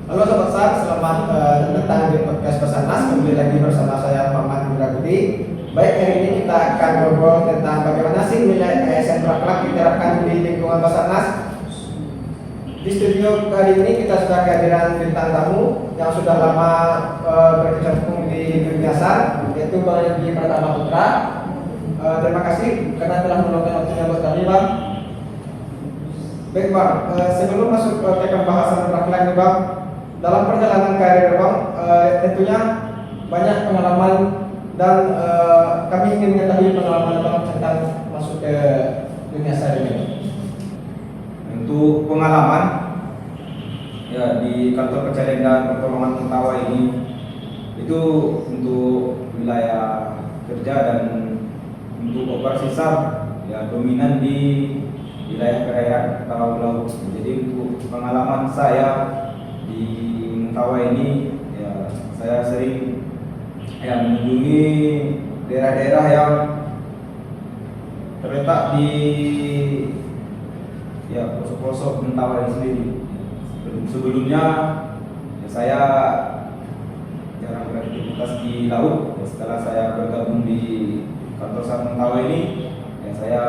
Halo Sobat SAR, selamat datang di podcast Basarnas. Kembali lagi bersama saya Muhammad Indra Budi. Baik, hari ini kita akan ngobrol tentang bagaimana sih nilai ASN berakhlak diterapkan di lingkungan Basarnas. Di studio kali ini kita sudah kehadiran bintang tamu yang sudah lama berkecimpung di dunia SAR, yaitu Bang Yogi Pratama Putra. Terima kasih karena telah meluangkan waktunya buat kami, Bang. Baik Bang, sebelum masuk ke pembahasan berakhlak nih Bang, dalam perjalanan karir Bang, tentunya banyak pengalaman dan kami ingin mengetahui pengalaman Bang tentang masuk ke dunia SAR ini. Untuk pengalaman ya di kantor pencarian dan pertolongan Mentawai ini itu untuk wilayah kerja dan untuk operasi SAR ya dominan di wilayah perairan atau laut. Jadi untuk pengalaman saya di Mentawai ini ya saya sering mengunjungi daerah-daerah yang terletak di pelosok-pelosok Mentawai sendiri. Sebelumnya ya, saya jarang beraktivitas di laut. Ya, setelah saya bergabung di kantor SAR Mentawai ini, ya saya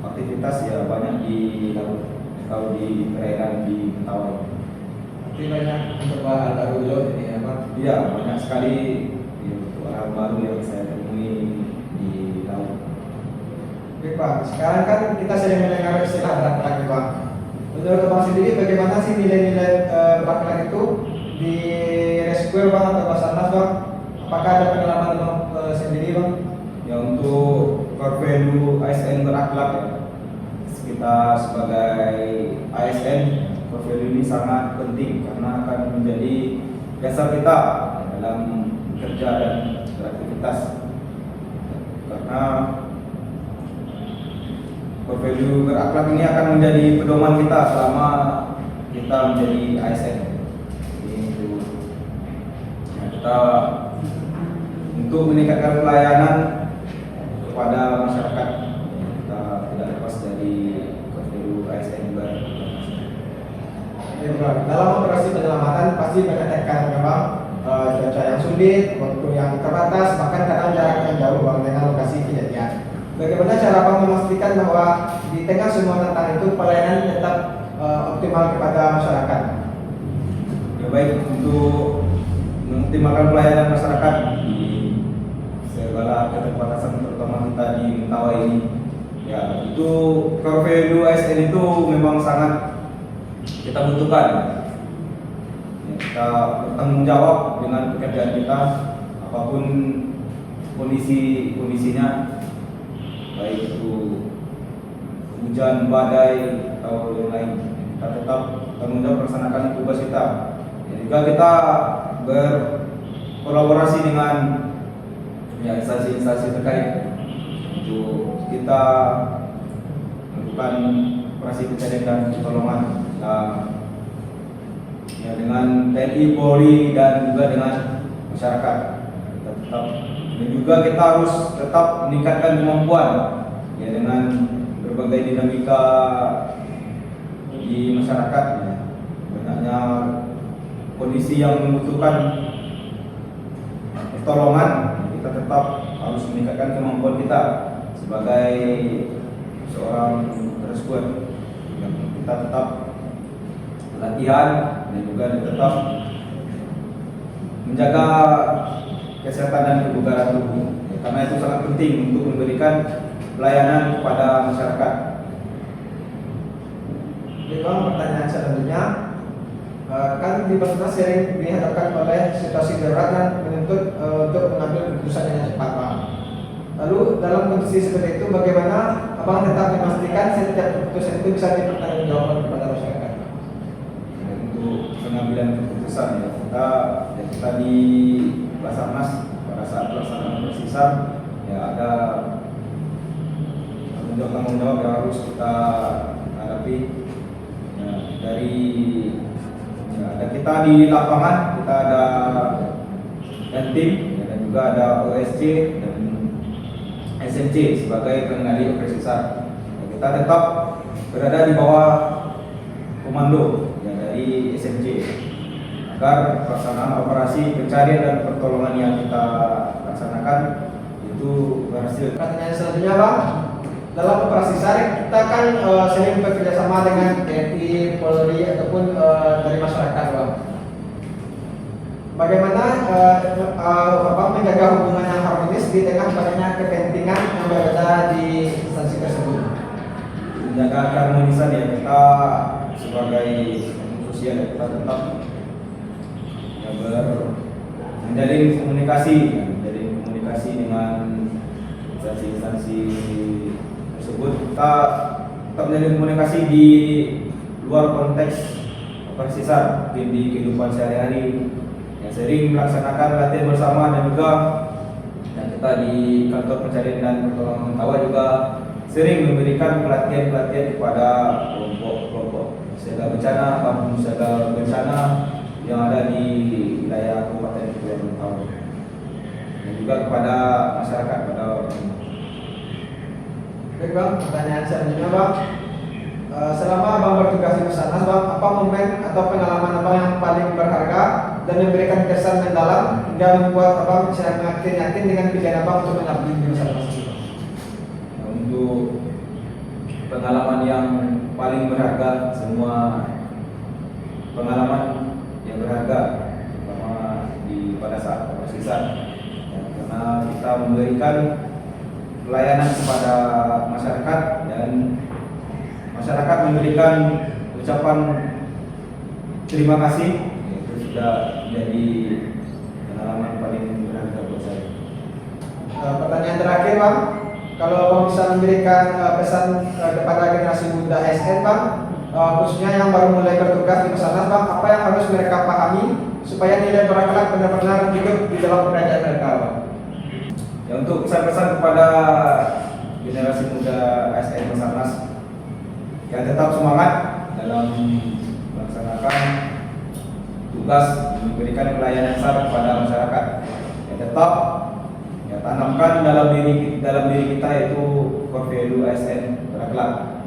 aktivitas ya banyak di laut atau di perairan di Mentawai. Tapi banyak mencoba hal baru dulu ini ya Bang. Iya, banyak sekali ya, hal baru yang saya temui di laut. Oke Bang, sekarang kan kita sering mendengar istilah berakhlak nih Bang. Menurut Bang sendiri bagaimana sih nilai-nilai berakhlak itu di Rescue Bang atau Basarnas Bang? Apakah ada pengalaman Bang sendiri Bang? Ya untuk core value ASN berakhlak ya, kita sebagai ASN core value ini sangat penting karena akan menjadi dasar kita dalam bekerja dan beraktivitas. Karena core value berakhlak ini akan menjadi pedoman kita selama kita menjadi ASN. Jadi kita untuk meningkatkan pelayanan kepada masyarakat, kita tidak lepas dari core value ASN juga. Dalam operasi penyelamatan pasti banyak tekan memang cuaca yang sulit, waktu yang terbatas, bahkan kadang jarak yang jauh Bang dengan lokasi kejadian. Bagaimana cara Bang memastikan bahwa di tengah semua tantangan itu pelayanan tetap optimal kepada masyarakat? Ya baik, untuk mengoptimalkan pelayanan masyarakat di segala keterbatasan terutama kita di Mentawai ini, ya itu core value ASN itu memang sangat kita butuhkan. Ya, kita bertanggung jawab dengan pekerjaan kita apapun kondisinya, baik itu hujan, badai atau yang lain, kita tetap tanggung jawab melaksanakan tugas kita. Ya, juga kita berkolaborasi dengan ya, instansi-instansi terkait untuk kita melakukan operasi pencarian dan pertolongan ya, dengan TNI, Polri dan juga dengan masyarakat. Kita tetap dan juga kita harus tetap meningkatkan kemampuan ya dengan berbagai dinamika di masyarakat ya. Banyaknya kondisi yang membutuhkan pertolongan, kita tetap harus meningkatkan kemampuan kita sebagai seorang rescuer. Kita tetap latihan dan juga tetap menjaga kesehatan dan kebugaran tubuh ya, karena itu sangat penting untuk memberikan pelayanan kepada masyarakat. Oke Bang, pertanyaan selanjutnya, kan di Basarnas sering dihadapkan oleh situasi darurat dan menuntut untuk mengambil keputusan yang cepat Bang. Lalu dalam kondisi seperti itu bagaimana Abang tetap memastikan setiap keputusan itu bisa dipertanggungjawabkan kepada masyarakat? Ya, untuk pengambilan keputusan ya kita di Basarnas pada saat pelaksanaan operasi SAR ya ada tanggung jawab yang harus kita hadapi ya, dari ya, ada kita di lapangan, kita ada dan tim ya, dan juga ada OSC dan SMC sebagai pengendali operasi SAR. Ya, kita tetap berada di bawah komando ya, dari dari SMC agar pelaksanaan operasi pencarian dan pertolongan yang kita laksanakan itu berhasil. Pertanyaan selanjutnya Bang, dalam operasi SAR kita kan sering bekerja sama dengan TNI, Polri ataupun dari masyarakat Bang. Bagaimana Abang menjaga hubungan yang harmonis di tengah banyaknya kepentingan yang berbeda di instansi tersebut? Menjaga keharmonisan ya, kita sebagai sosial kita tetap menjalin komunikasi dengan instansi tersebut. Kita tetap menjalin komunikasi di luar konteks operasi SAR, di kehidupan sehari-hari yang sering melaksanakan latihan bersama, dan juga yang kita di kantor pencarian dan pertolongan Mentawai juga sering memberikan pelatihan kepada kelompok siaga bencana ataupun siaga bencana yang ada di wilayah Kabupaten Kepulauan Mentawai, dan juga kepada masyarakat pada umumnya. Baik Bang, pertanyaan selanjutnya Bang, selama Abang bertugas di Basarnas Bang, apa momen atau pengalaman Abang yang paling berharga dan memberikan kesan mendalam hingga membuat Abang bisa yakin dengan pilihan Abang untuk mengabdi di Basarnas? Untuk pengalaman yang paling berharga, semua pengalaman yang berharga terutama pada saat operasi SAR ya, karena kita memberikan pelayanan kepada masyarakat dan masyarakat memberikan ucapan terima kasih, itu sudah menjadi pengalaman paling berharga buat saya. Pertanyaan terakhir Bang, kalau Abang bisa memberikan pesan kepada generasi muda ASN Bang, khususnya yang baru mulai bertugas di Basarnas Bang, apa yang harus mereka pahami supaya nilai berakhlak benar-benar hidup di dalam kerajaan mereka Bang? Ya, untuk pesan-pesan kepada generasi muda ASN Basarnas, ya tetap semangat dalam melaksanakan tugas memberikan pelayanan SAR kepada masyarakat. Ya, tetap tanamkan dalam diri kita itu core value ASN berakhlak.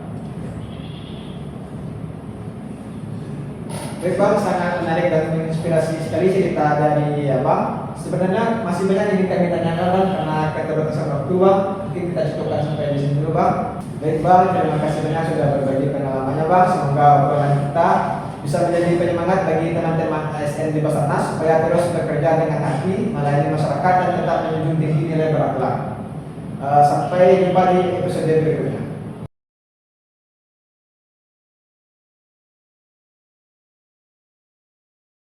Baik Bang, sangat menarik dan menginspirasi sekali cerita dari Abang. Sebenarnya masih banyak yang ingin kami tanyakan Bang, karena keterbatasan waktu Bang. Mungkin kita cukupkan sampai di sini dulu Bang. Baik Bang, terima kasih banyak sudah berbagi pengalamannya Bang. Semoga obrolan kita bisa menjadi penyemangat bagi teman-teman ASN di Basarnas supaya terus bekerja dengan hati, melayani masyarakat dan tetap menjunjung tinggi nilai berakhlak. Sampai jumpa di episode berikutnya.